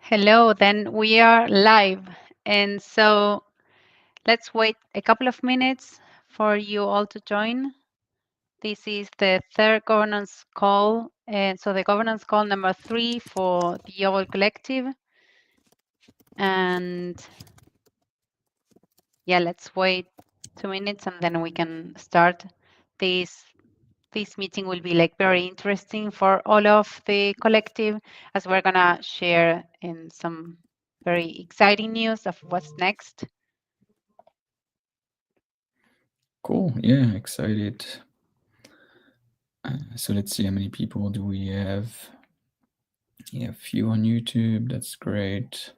Hello, then we are live. And so let's wait a couple of minutes for you all to join. This is the third governance call. And so the governance call number 3 for the Obol Collective. And yeah, let's wait 2 minutes and then we can start. This this meeting will be like very interesting for all of the collective as we're gonna share in some very exciting news of what's next. Cool. Yeah, excited. So let's see how many people do we have. Yeah, a few on YouTube. That's great.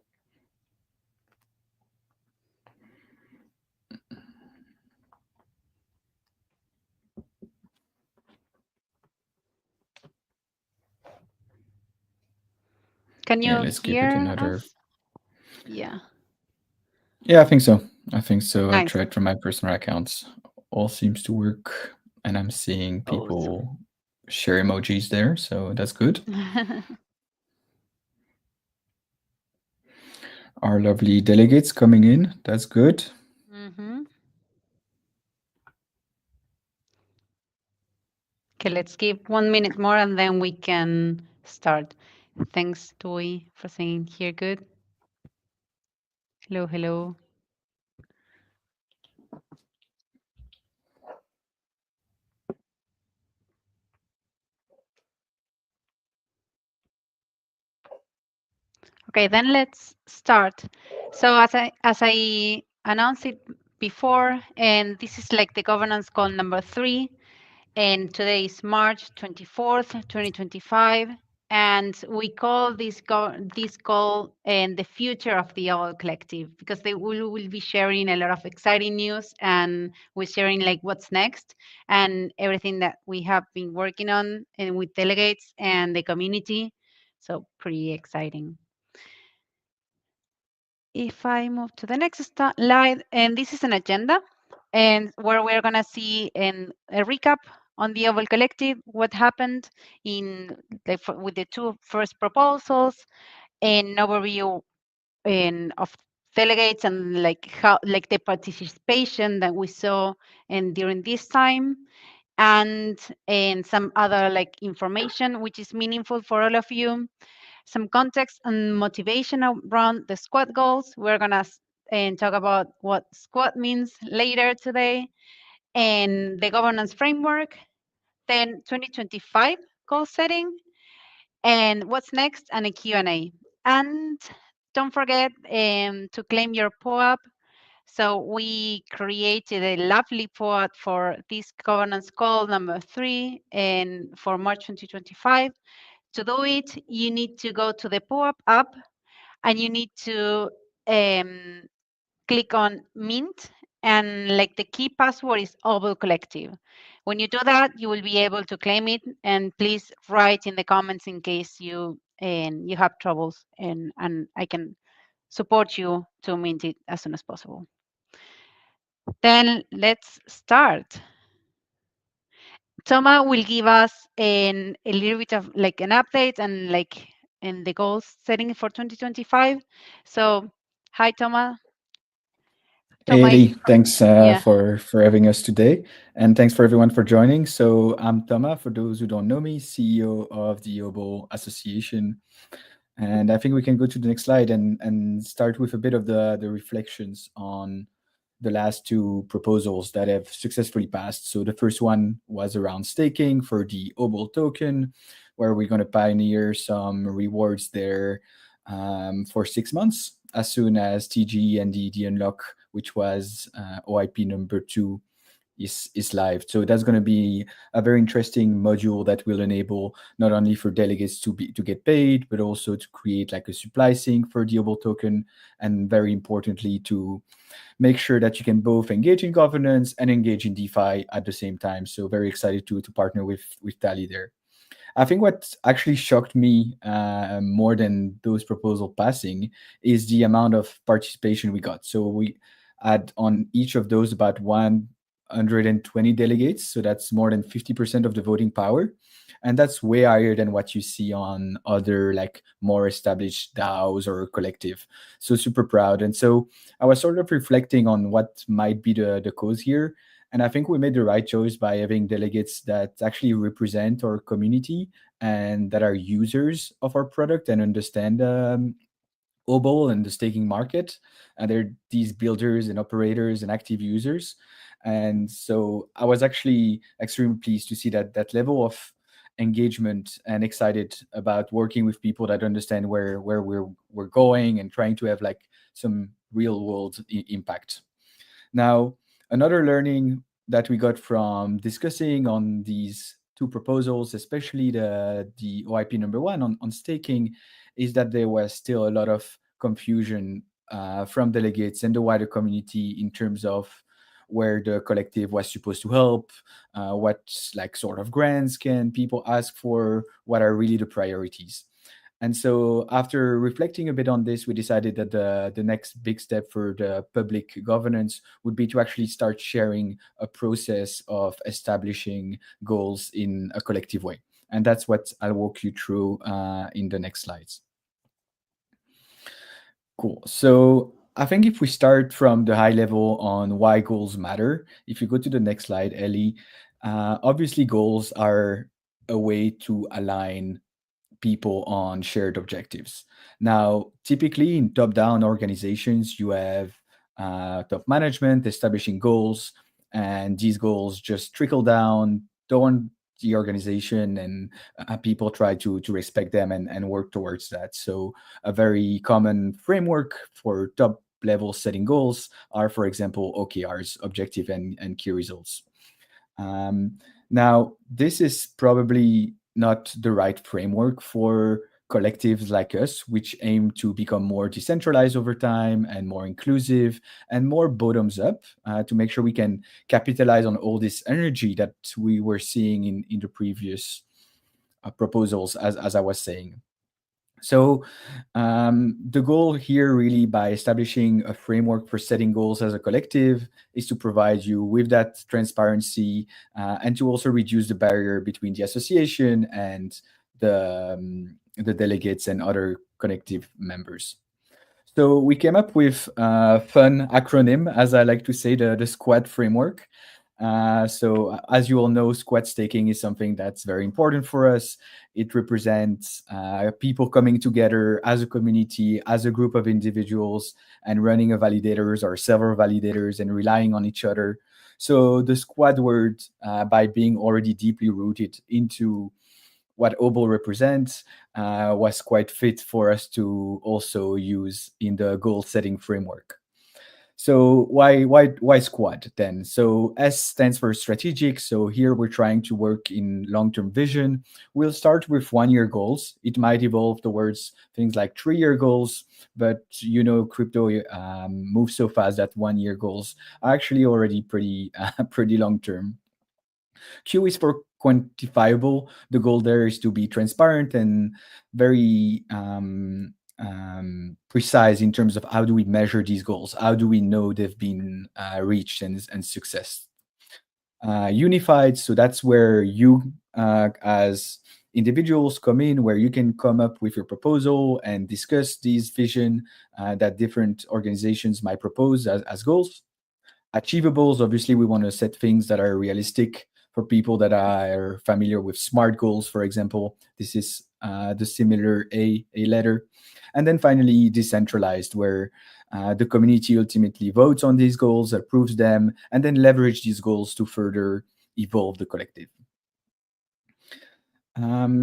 Can Yeah, you let's give it hear another. us? Yeah, Yeah, I think so. I think so. I nice. tried from my personal accounts. All seems to work, and I'm seeing Awesome. people share emojis there, so that's good. Our lovely delegates coming in. That's good. hmm Okay, let's give 1 minute more and then we can start. Thanks, Doi, for saying here good. Hello, hello. Okay, then let's start. So as I announced it before, and this is like the governance call number 3, and today is March 24th, 2025, and we call this call and the future of the Owl Collective because we will be sharing a lot of exciting news and we're sharing like what's next and everything that we have been working on and with delegates and the community. So pretty exciting. If I move to the next slide, and this is an agenda, and where we're gonna see in a recap on the Oval Collective, what happened in with the two first proposals, an overview of delegates and like how like the participation that we saw and during this time, and some other like information which is meaningful for all of you, some context and motivation around the squad goals. We're gonna and talk about what squad means later today, and the governance framework, then 2025 goal setting, and what's next, and a Q&A. And don't forget to claim your POAP. So we created a lovely POAP for this governance call number 3 and for March 2025. To do it, you need to go to the POAP app and you need to um, click on Mint, and like the key password is Obol Collective. When you do that, you will be able to claim it, and please write in the comments in case you have troubles, and I can support you to mint it as soon as possible. Then let's start. Toma will give us a little bit of like an update and like in the goals setting for 2025. So, hi Toma. Hey Toma is Ellie, thanks yeah. for having us today, and thanks for everyone for joining. So I'm Toma. For those who don't know me, CEO of the Obol Association, and I think we can go to the next slide and start with a bit of the reflections on the last two proposals that have successfully passed. So the first one was around staking for the Obol token, where we're going to pioneer some rewards there for 6 months as soon as TG and the unlock, which was OIP number 2, is live. So that's going to be a very interesting module that will enable not only for delegates to get paid, but also to create like a supply sync for the Obol token, and very importantly to make sure that you can both engage in governance and engage in DeFi at the same time. So very excited to partner with Tally there. I think what actually shocked me more than those proposal passing is the amount of participation we got. So we had on each of those about 120 delegates, so that's more than 50% of the voting power. And that's way higher than what you see on other like more established DAOs or collective. So super proud. And so I was sort of reflecting on what might be the cause here. And I think we made the right choice by having delegates that actually represent our community and that are users of our product and understand Obol and the staking market. And they're these builders and operators and active users. And so I was actually extremely pleased to see that level of engagement and excited about working with people that understand where we're going and trying to have like some real world impact. Now, another learning that we got from discussing on these two proposals, especially the OIP number one on staking, is that there was still a lot of confusion from delegates and the wider community in terms of where the collective was supposed to help, what like sort of grants can people ask for, what are really the priorities. And so, after reflecting a bit on this, we decided that the next big step for the public governance would be to actually start sharing a process of establishing goals in a collective way. And that's what I'll walk you through in the next slides. Cool. So, I think if we start from the high level on why goals matter, if you go to the next slide, Ellie, obviously goals are a way to align people on shared objectives. Now, typically in top down organizations, you have top management establishing goals, and these goals just trickle down the organization, and people try to respect them and work towards that. So, a very common framework for top level setting goals are, for example, OKRs, objective and key results. Um, Now, this is probably not the right framework for collectives like us, which aim to become more decentralized over time and more inclusive and more bottoms up to make sure we can capitalize on all this energy that we were seeing in the previous proposals, as I was saying. So, the goal here, really, by establishing a framework for setting goals as a collective, is to provide you with that transparency and to also reduce the barrier between the association and the delegates and other collective members. So we came up with a fun acronym, as I like to say, the SQUAD framework. So as you all know, squad staking is something that's very important for us. It represents people coming together as a community, as a group of individuals, and running a validators or several validators and relying on each other. So the squad word, by being already deeply rooted into what Obol represents, was quite fit for us to also use in the goal setting framework. So why squad then? So S stands for strategic. So here we're trying to work in long-term vision. We'll start with 1 year goals. It might evolve towards things like 3 year goals, but crypto moves so fast that 1 year goals are actually already pretty pretty long term. Q is for quantifiable. The goal there is to be transparent and very precise in terms of how do we measure these goals? How do we know they've been reached and success? Unified, so that's where you as individuals come in, where you can come up with your proposal and discuss these vision that different organizations might propose as goals. Achievables, obviously, we want to set things that are realistic for people that are familiar with SMART goals, for example. This is the similar A letter. And then finally, decentralized, where the community ultimately votes on these goals, approves them, and then leverage these goals to further evolve the collective.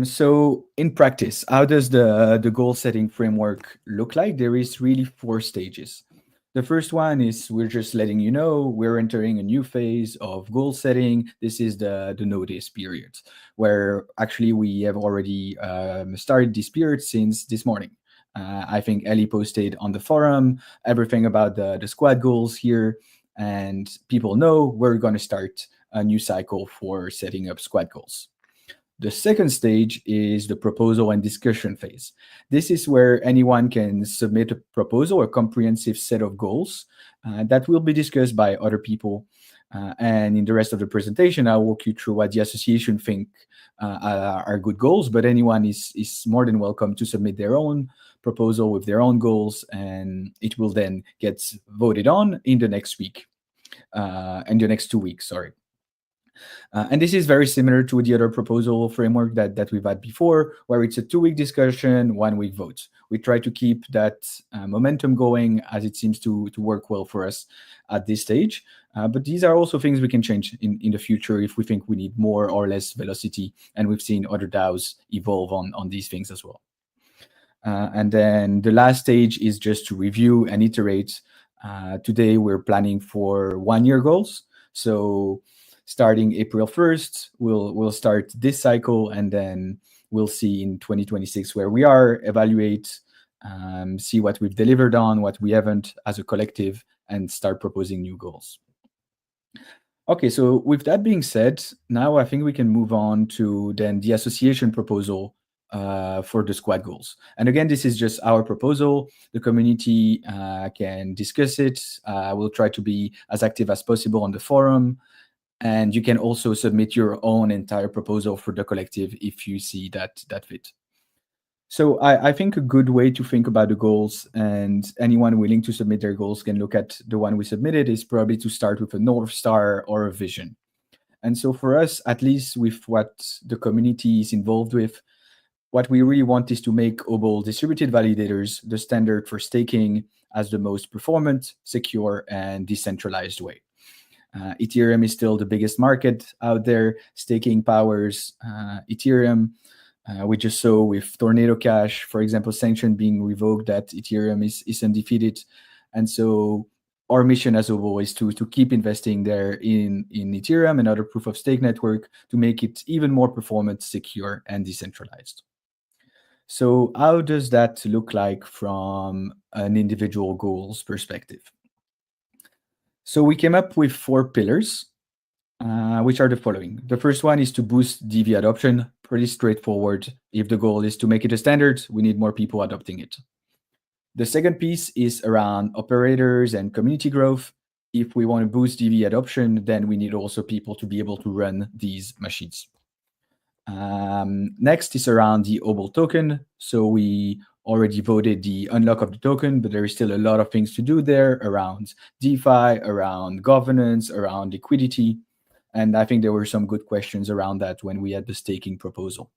So in practice, how does the goal setting framework look like? There is really 4 stages. The first one is we're just letting you know we're entering a new phase of goal setting. This is the notice period, where actually we have already started this period since this morning. I think Ellie posted on the forum everything about the squad goals here, and people know we're going to start a new cycle for setting up squad goals. The second stage is the proposal and discussion phase. This is where anyone can submit a proposal, a comprehensive set of goals that will be discussed by other people. And in the rest of the presentation, I'll walk you through what the association think are good goals, but anyone is more than welcome to submit their own proposal with their own goals, and it will then get voted on in the next week, in the next 2 weeks, sorry. And this is very similar to the other proposal framework that we've had before, where it's a 2 week discussion, 1 week vote. We try to keep that momentum going, as it seems to work well for us at this stage. But these are also things we can change in the future if we think we need more or less velocity. And we've seen other DAOs evolve on these things as well. And then the last stage is just to review and iterate. Today, we're planning for 1 year goals. So starting April 1st, we'll start this cycle, and then we'll see in 2026 where we are, evaluate, see what we've delivered on, what we haven't as a collective, and start proposing new goals. Okay, so with that being said, now I think we can move on to then the association proposal for the squad goals. And again, this is just our proposal. The community can discuss it. We'll try to be as active as possible on the forum. And you can also submit your own entire proposal for the collective if you see that fit. So I think a good way to think about the goals, and anyone willing to submit their goals can look at the one we submitted, is probably to start with a North Star or a vision. And so for us, at least with what the community is involved with, what we really want is to make Obol distributed validators the standard for staking as the most performant, secure, and decentralized way. Ethereum is still the biggest market out there. Staking powers Ethereum. We just saw with Tornado Cash, for example, sanction being revoked, that Ethereum is undefeated. And so our mission as Obol is to keep investing there in Ethereum and other proof of stake network to make it even more performant, secure, and decentralized. So how does that look like from an individual goals perspective? So we came up with 4 pillars, which are the following. The first one is to boost DV adoption. Pretty straightforward. If the goal is to make it a standard, we need more people adopting it. The second piece is around operators and community growth. If we want to boost DV adoption, then we need also people to be able to run these machines. Next is around the Obol token. So we already voted the unlock of the token, but there is still a lot of things to do there around DeFi, around governance, around liquidity. And I think there were some good questions around that when we had the staking proposal.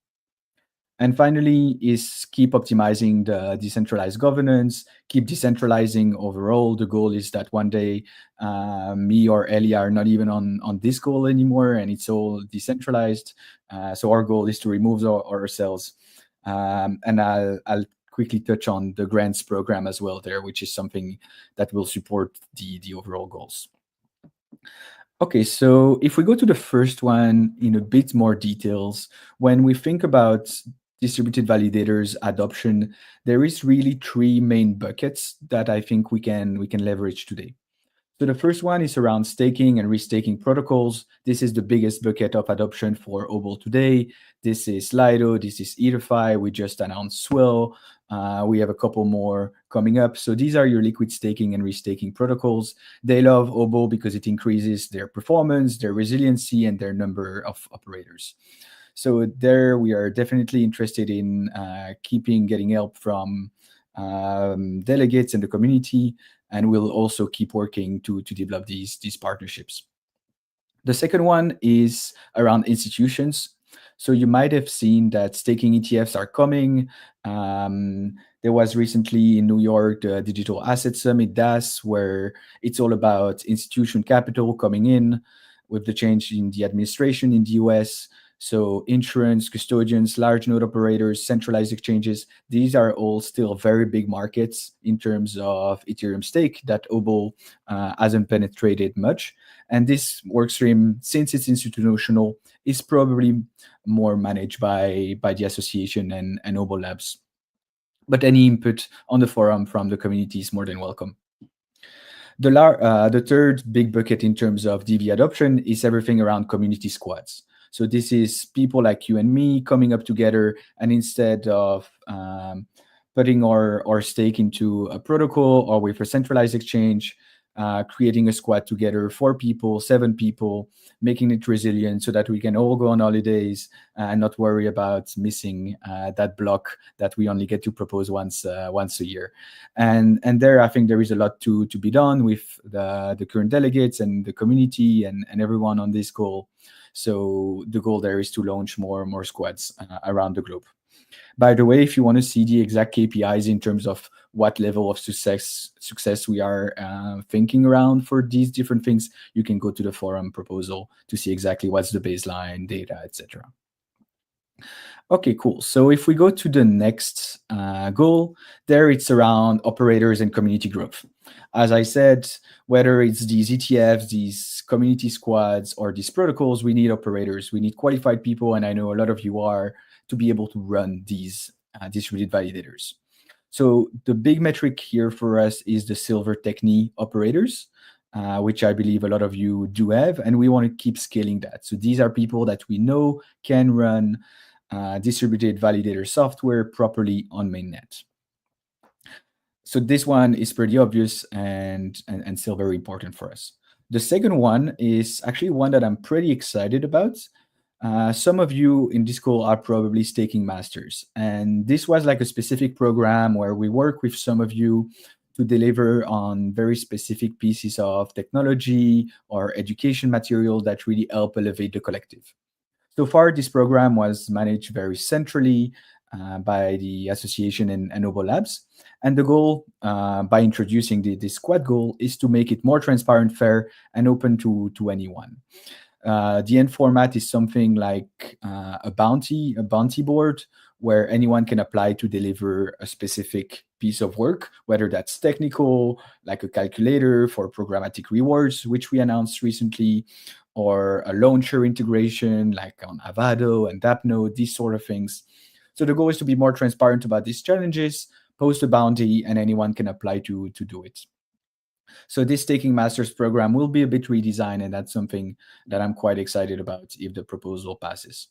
And finally is keep optimizing the decentralized governance, keep decentralizing overall. The goal is that one day me or Ellie are not even on this goal anymore, and it's all decentralized. So our goal is to remove ourselves. And I'll quickly touch on the grants program as well there, which is something that will support the overall goals. Okay, so if we go to the first one in a bit more details, when we think about distributed validators adoption, there is really 3 main buckets that I think we can leverage today. So the first one is around staking and restaking protocols. This is the biggest bucket of adoption for Obol today. This is Lido, this is EtherFi. We just announced Swell. We have a couple more coming up. So these are your liquid staking and restaking protocols. They love Obol because it increases their performance, their resiliency, and their number of operators. So there we are definitely interested in getting help from delegates and the community, and we'll also keep working to develop these partnerships. The second one is around institutions. So you might have seen that staking ETFs are coming. There was recently in New York the Digital Asset Summit, DAS, where it's all about institution capital coming in with the change in the administration in the US. So insurance, custodians, large node operators, centralized exchanges, these are all still very big markets in terms of Ethereum stake that Obol hasn't penetrated much. And this workstream, since it's institutional, is probably more managed by the association and Obol Labs. But any input on the forum from the community is more than welcome. The third big bucket in terms of DV adoption is everything around community squads. So this is people like you and me coming up together, and instead of putting our stake into a protocol or with a centralized exchange, creating a squad together, 4 people, 7 people, making it resilient so that we can all go on holidays and not worry about missing that block that we only get to propose once a year. And there, I think there is a lot to be done with the current delegates and the community and everyone on this goal. So the goal there is to launch more and more squads around the globe. By the way, if you want to see the exact KPIs in terms of what level of success we are thinking around for these different things, you can go to the forum proposal to see exactly what's the baseline data, etc. Okay, cool. So if we go to the next goal, there it's around operators and community growth. As I said, whether it's these ETFs, these community squads, or these protocols, we need operators. We need qualified people, and I know a lot of you are, to be able to run these distributed validators. So the big metric here for us is the silver techni operators, which I believe a lot of you do have, and we want to keep scaling that. So these are people that we know can run distributed validator software properly on mainnet. So this one is pretty obvious and still very important for us. The second one is actually one that I'm pretty excited about. Some of you in this call are probably staking masters, and this was like a specific program where we work with some of you to deliver on very specific pieces of technology or education material that really help elevate the collective. So far, this program was managed very centrally by the association and Obol Labs. And the goal, by introducing the squad goal, is to make it more transparent, fair, and open to anyone. The end format is something like a bounty board where anyone can apply to deliver a specific piece of work, whether that's technical, like a calculator for programmatic rewards, which we announced recently, or a launcher integration like on Avado and Dapnode, these sort of things. So the goal is to be more transparent about these challenges, post a bounty, and anyone can apply to do it. So this Taking Masters program will be a bit redesigned, and that's something that I'm quite excited about if the proposal passes.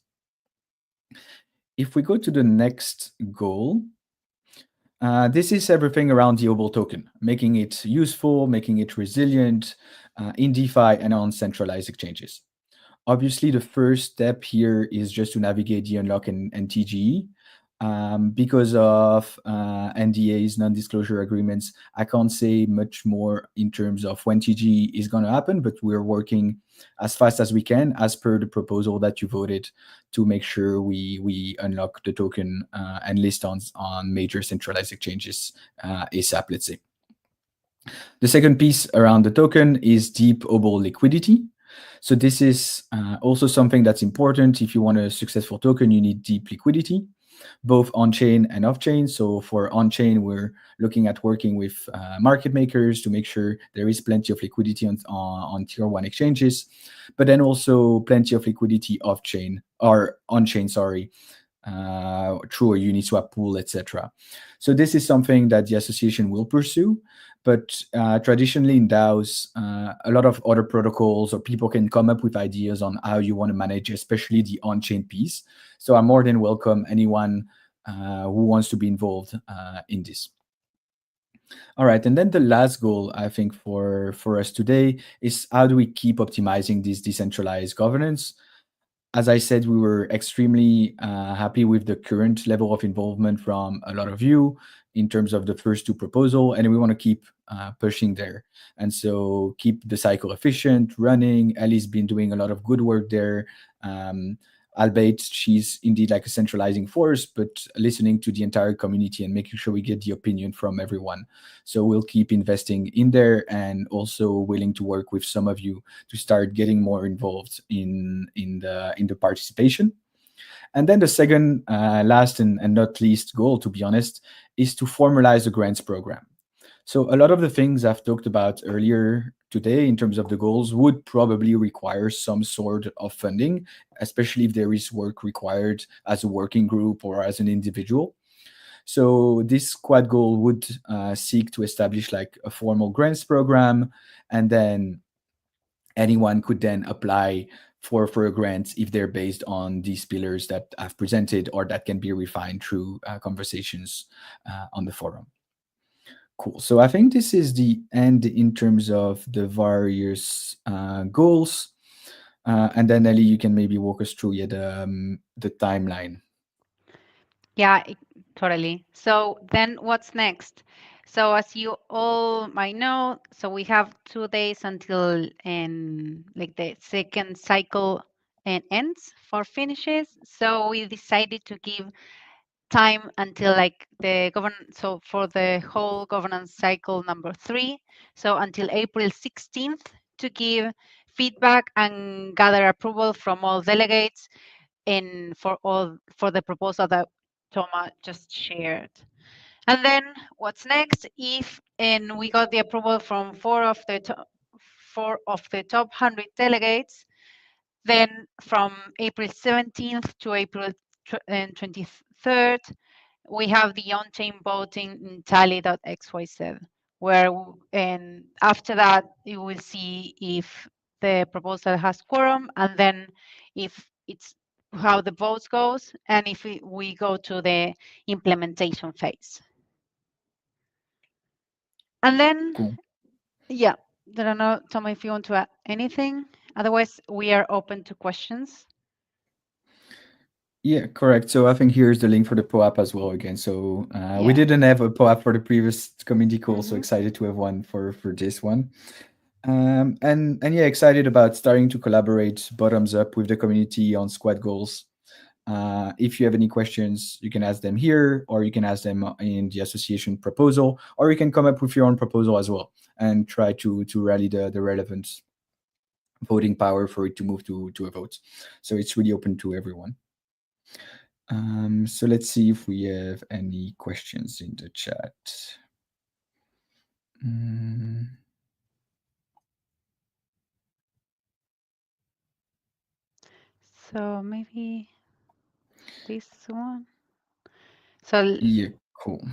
If we go to the next goal, this is everything around the Obol token, making it useful, making it resilient in DeFi and on centralized exchanges. Obviously, the first step here is just to navigate the unlock and TGE. Because of NDAs, non-disclosure agreements, I can't say much more in terms of when TG is going to happen, but we're working as fast as we can, as per the proposal that you voted, to make sure we unlock the token and list on major centralized exchanges ASAP, let's say. The second piece around the token is deep Obol liquidity. So this is also something that's important. If you want a successful token, you need deep liquidity, both on-chain and off-chain. So for on-chain, we're looking at working with market makers to make sure there is plenty of liquidity on tier 1 exchanges, but then also plenty of liquidity off-chain or on-chain, sorry, through a Uniswap pool, etc. So this is something that the association will pursue. But traditionally in DAOs, a lot of other protocols or people can come up with ideas on how you want to manage, especially the on-chain piece. So I'm more than welcome anyone who wants to be involved in this. All right, and then the last goal, I think, for us today is how do we keep optimizing this decentralized governance? As I said, we were extremely happy with the current level of involvement from a lot of you in terms of the first 2 proposals, and we want to keep pushing there. And so keep the cycle efficient, running. Ellie's been doing a lot of good work there. Albeit she's indeed like a centralizing force, but listening to the entire community and making sure we get the opinion from everyone. So we'll keep investing in there and also willing to work with some of you to start getting more involved in the participation. And then the second, last and not least goal, to be honest, is to formalize a grants program. So a lot of the things I've talked about earlier today in terms of the goals would probably require some sort of funding, especially if there is work required as a working group or as an individual. So this squad goal would seek to establish like a formal grants program, and then anyone could then apply for a grant if they're based on these pillars that I've presented or that can be refined through conversations on the forum. Cool. So I think this is the end in terms of the various goals. And then Ellie, you can maybe walk us through, yeah, the timeline. Yeah, totally. So then what's next? So as you all might know, so we have 2 days until like the second cycle and ends for finishes. So we decided to give time until like so for the whole governance cycle number 3, so until April 16th to give feedback and gather approval from all delegates in for the proposal that Toma just shared. And then what's next? If and we got the approval from four of the top 100 delegates, then from April 17th to April 23rd, we have the on-chain voting in tally.xyz, where and after that you will see if the proposal has quorum, and then if it's how the votes goes, and if we go to the implementation phase. And then, Cool. yeah, I don't know, Tom, if you want to add anything. Otherwise, we are open to questions. Yeah, correct. So I think here's the link for the POAP as well again. So we Yeah. didn't have a POAP for the previous community call, so Hmm. excited to have one for this one. And yeah, excited about starting to collaborate bottoms up with the community on squad goals. If you have any questions, you can ask them here, or you can ask them in the association proposal, or you can come up with your own proposal as well and try to rally the relevant voting power for it to move to a vote. So it's really open to everyone. So let's see if we have any questions in the chat. Mm, So maybe this one. So yeah, cool.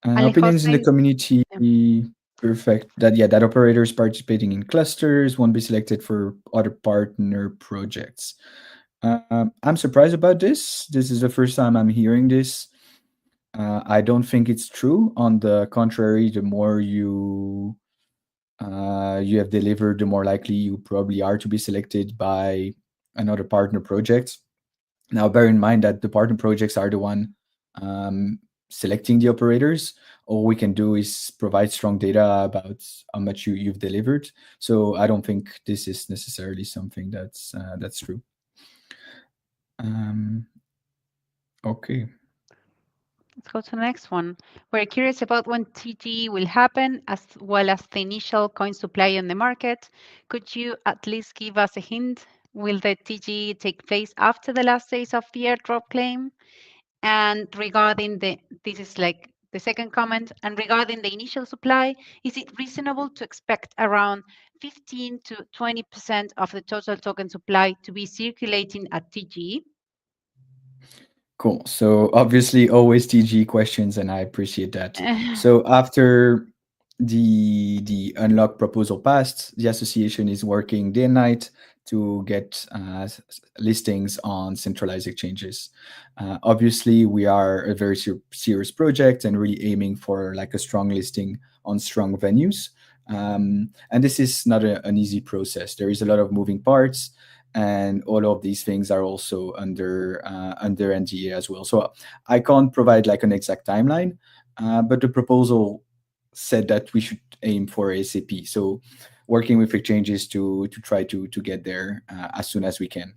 Opinions in the Alejose, community. Perfect. That, yeah, that operators participating in clusters won't be selected for other partner projects. I'm surprised about this. This is the first time I'm hearing this. I don't think it's true. On the contrary, the more you have delivered, the more likely you probably are to be selected by another partner project. Now, bear in mind that the partner projects are the one um, selecting the operators. All we can do is provide strong data about how much you've delivered. So I don't think this is necessarily something that's true. Um, okay. let's go to the next one. We're curious about when TG will happen, as well as the initial coin supply on the market. Could you at least give us a hint? Will the TG take place after the last days of the airdrop claim? And regarding this is like the second comment, and regarding the initial supply, is it reasonable to expect around 15 to 20% of the total token supply to be circulating at TG? Cool. So obviously, always TG questions, and I appreciate that. So after the unlock proposal passed, the association is working day and night to get listings on centralized exchanges. Obviously, we are a very serious project and really aiming for like a strong listing on strong venues. And this is not an easy process. There is a lot of moving parts, and all of these things are also under NDA as well. So I can't provide like an exact timeline, but the proposal said that we should aim for ASAP. So working with exchanges to try to get there as soon as we can.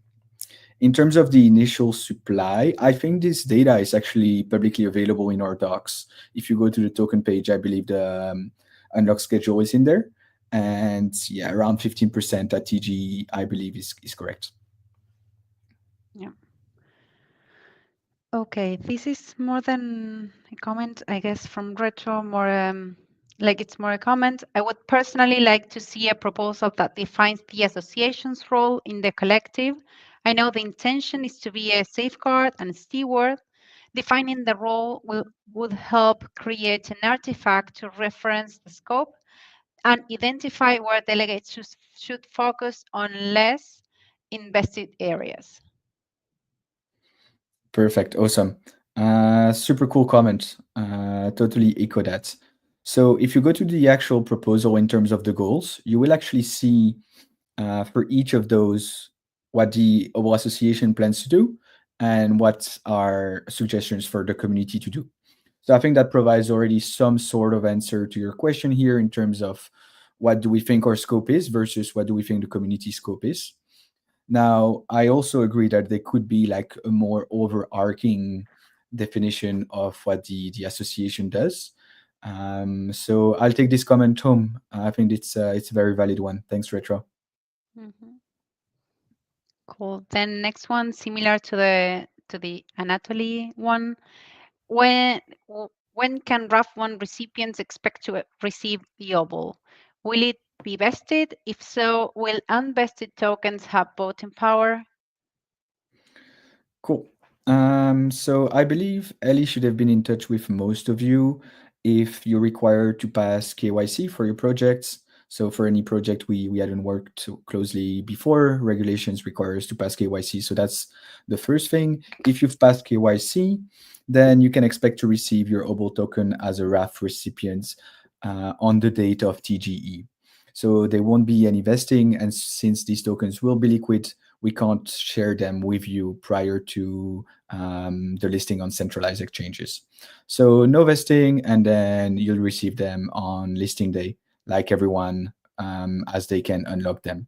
In terms of the initial supply, I think this data is actually publicly available in our docs. If you go to the token page, I believe the unlock schedule is in there. And yeah, around 15% at TG, I believe is correct. Yeah. Okay, this is more than a comment, I guess, from Retro, more like it's more a comment. I would personally like to see a proposal that defines the association's role in the collective. I know the intention is to be a safeguard and steward. Defining the role would help create an artifact to reference the scope and identify where delegates should focus on less invested areas. Perfect. Awesome. Super cool comment. Totally echo that. So if you go to the actual proposal in terms of the goals, you will actually see for each of those what the Obol Association plans to do and what are suggestions for the community to do. So I think that provides already some sort of answer to your question here in terms of what do we think our scope is versus what do we think the community scope is. Now, I also agree that there could be like a more overarching definition of what the association does. So I'll take this comment home. I think it's a very valid one. Thanks, Retro. Mhm. Cool. Then next one, similar to the Anatoly one. When can RAF 1 recipients expect to receive the Obol? Will it be vested? If so, will unvested tokens have voting power? Cool. So I believe Ellie should have been in touch with most of you if you're required to pass KYC for your projects. So for any project we hadn't worked so closely before, regulations require us to pass KYC. So that's the first thing. If you've passed KYC, then you can expect to receive your OBOL token as a RAF recipient on the date of TGE. So there won't be any vesting, and since these tokens will be liquid, we can't share them with you prior to the listing on centralized exchanges. So no vesting, and then you'll receive them on listing day, like everyone, as they can unlock them.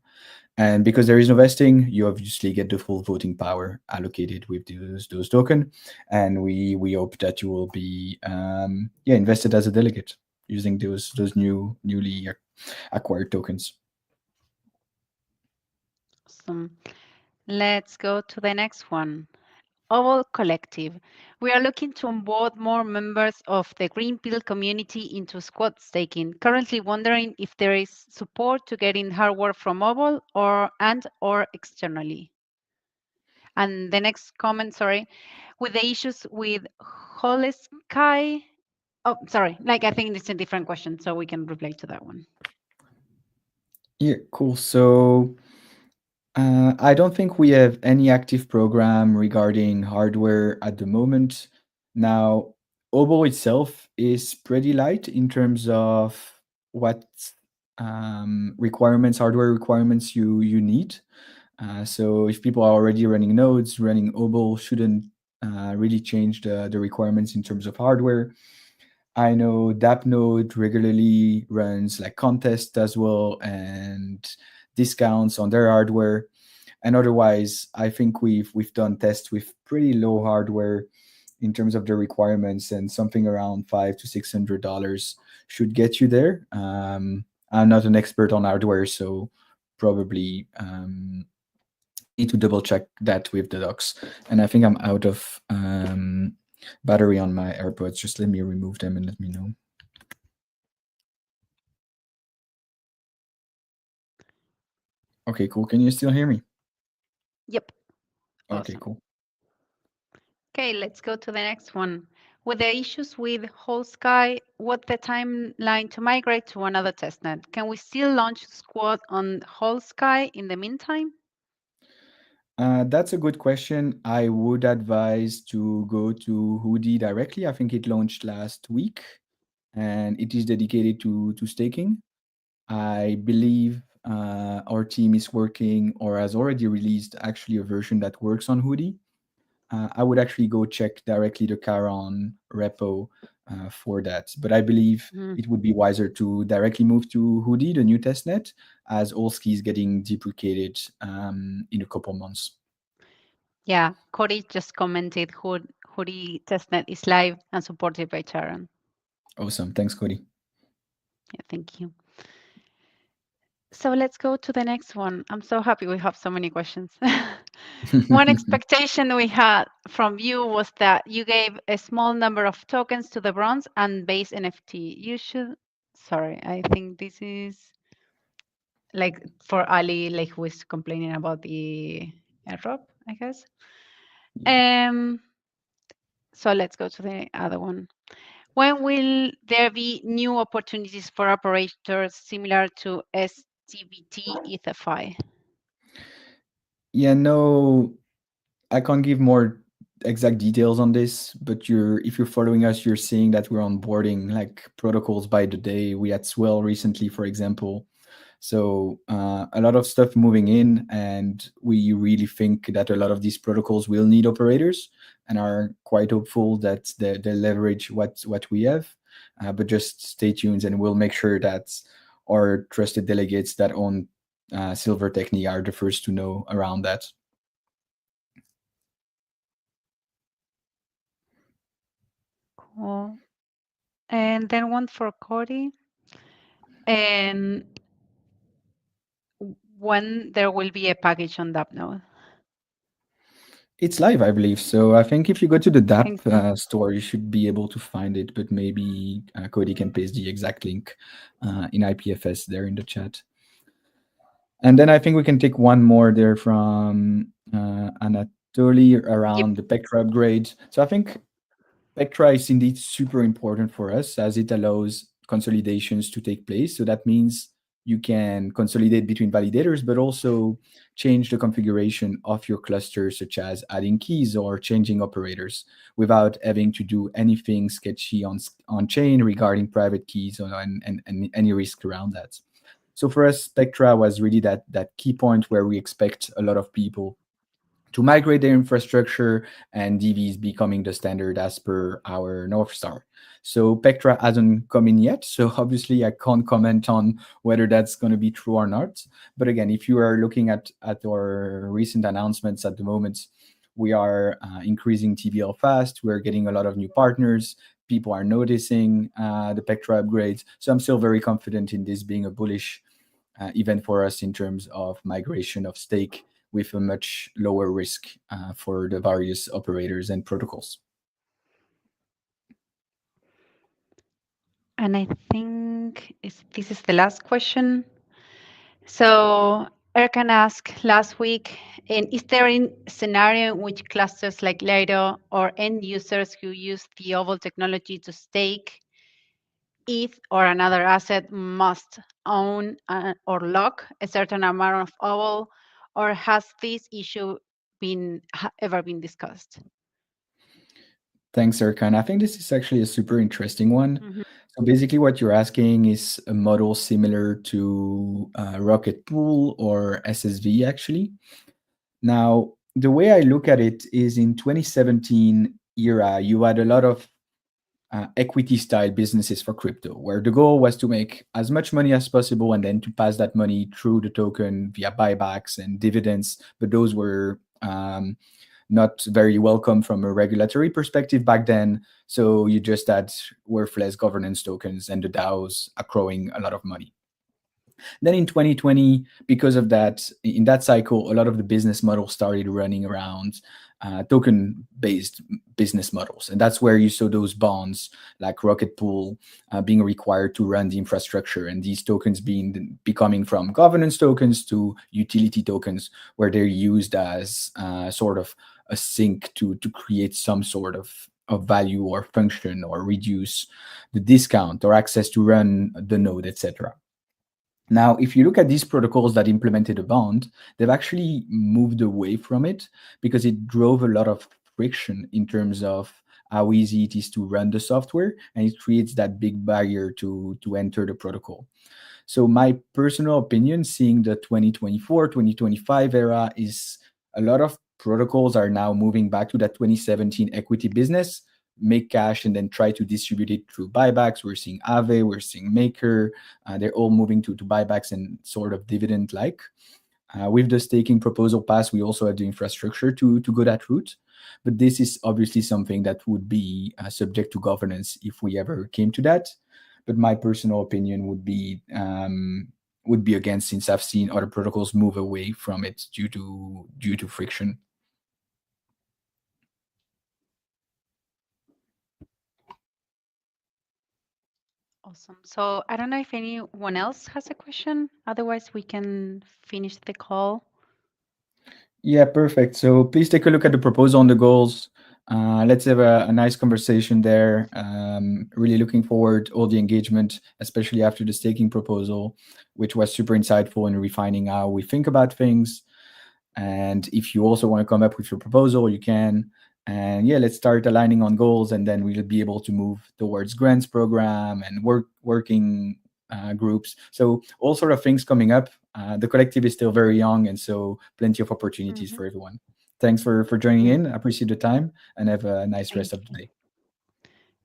And because there is no vesting, you obviously get the full voting power allocated with those token. And we hope that you will be invested as a delegate using those newly acquired tokens. Awesome. Let's go to the next one. Obol Collective. We are looking to onboard more members of the green pill community into squad staking. Currently wondering if there is support to getting hardware from Obol or externally. And the next comment, sorry, with the issues with Holy Sky. Oh, sorry. Like I think it's a different question, so we can reply to that one. Yeah, cool. So I don't think we have any active program regarding hardware at the moment. Now, Obo itself is pretty light in terms of what requirements, hardware requirements you need. So if people are already running nodes, running Obol shouldn't really change the requirements in terms of hardware. I know Node regularly runs like contests as well and discounts on their hardware. And otherwise, I think we've done tests with pretty low hardware in terms of the requirements, and something around $500 to $600 should get you there. I'm not an expert on hardware, so probably need to double check that with the docs. And I think I'm out of battery on my AirPods. Just let me remove them and let me know. Okay, cool. Can you still hear me? Yep. Okay, Awesome. cool. Okay, let's go to the next one. With the issues with Whole Sky, what's the timeline to migrate to another testnet? Can we still launch Squad on Whole Sky in the meantime? That's a good question. I would advise to go to Hoodie directly. I think it launched last week and it is dedicated to staking. I believe our team is working or has already released actually a version that works on Hoodie. I would actually go check directly the Charon repo for that. But I believe Mhm. it would be wiser to directly move to Hoodie, the new testnet, as Allski is getting deprecated in a couple months. Yeah, Cody just commented Hoodie testnet is live and supported by Charon. Awesome. Thanks, Cody. Yeah, thank you. So let's go to the next one. I'm so happy we have so many questions. One expectation we had from you was that you gave a small number of tokens to the bronze and base NFT. You should, sorry, I think this is like for Ali, like who is complaining about the airdrop, I guess. Yeah. Um, so let's go to the other one. When will there be new opportunities for operators similar to STBT ETHFI? Yeah, no, I can't give more exact details on this, but if you're following us, you're seeing that we're onboarding like protocols by the day. We had Swell recently, for example. So a lot of stuff moving in, and we really think that a lot of these protocols will need operators, and are quite hopeful that they leverage what we have. But just stay tuned, and we'll make sure that our trusted delegates that own Silver Techni are the first to know around that. Cool. And then one for Cody. And when there will be a package on that node. It's live, I believe. So I think if you go to the DApp Thank you. store, you should be able to find it. But maybe Cody can paste the exact link in IPFS there in the chat. And then I think we can take one more there from Anatoly Yep. around the Pectra upgrade. So I think Pectra is indeed super important for us as it allows consolidations to take place. So that means you can consolidate between validators, but also change the configuration of your cluster, such as adding keys or changing operators without having to do anything sketchy on chain regarding private keys and any risk around that. So for us, Spectra was really that key point where we expect a lot of people to migrate their infrastructure, and DV is becoming the standard as per our North Star. So Pectra hasn't come in yet, so obviously I can't comment on whether that's going to be true or not. But again, if you are looking at our recent announcements at the moment, we are increasing TVL fast. We're getting a lot of new partners. People are noticing the Pectra upgrades. So I'm still very confident in this being a bullish event for us in terms of migration of stake with a much lower risk for the various operators and protocols. And I think this is the last question. So Erkan asked last week, and is there a scenario in which clusters like Lido or end users who use the Obol technology to stake ETH or another asset must own or lock a certain amount of Obol, or has this issue ever been discussed? Thanks, Erkan. I think this is actually a super interesting one. Mhm. So basically, what you're asking is a model similar to Rocket Pool or SSV, actually. Now, the way I look at it is in 2017 era, you had a lot of equity style businesses for crypto, where the goal was to make as much money as possible and then to pass that money through the token via buybacks and dividends. But those were not very welcome from a regulatory perspective back then. So you just had worthless governance tokens and the DAOs accruing a lot of money. Then in 2020, because of that, in that cycle, a lot of the business models started running around token-based business models, and that's where you saw those bonds like Rocket Pool being required to run the infrastructure, and these tokens becoming from governance tokens to utility tokens, where they're used as sort of a sink to create some sort of value or function or reduce the discount or access to run the node, etc. Now, if you look at these protocols that implemented a bond, they've actually moved away from it because it drove a lot of friction in terms of how easy it is to run the software, and it creates that big barrier to enter the protocol. So my personal opinion, seeing the 2024, 2025 era, is a lot of protocols are now moving back to that 2017 equity business, make cash, and then try to distribute it through buybacks. We're seeing Aave, we're seeing Maker. They're all moving to buybacks and sort of dividend-like. With the staking proposal pass, we also have the infrastructure to go that route. But this is obviously something that would be subject to governance if we ever came to that. But my personal opinion would be against, since I've seen other protocols move away from it due to friction. Awesome. So I don't know if anyone else has a question. Otherwise, we can finish the call. Yeah, perfect. So please take a look at the proposal on the goals. Let's have a nice conversation there. Really looking forward all the engagement, especially after the staking proposal, which was super insightful in refining how we think about things. And if you also want to come up with your proposal, you can. And yeah, let's start aligning on goals, and then we'll be able to move towards grants program and working groups. So all sort of things coming up. The collective is still very young, and so plenty of opportunities Mhm. for everyone. Thanks for joining Mm, in. I appreciate the time, and have a nice thank rest of the you. day.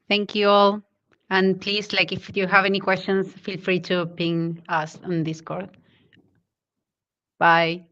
Thank you all. And please, like, if you have any questions, feel free to ping us on Discord. Bye.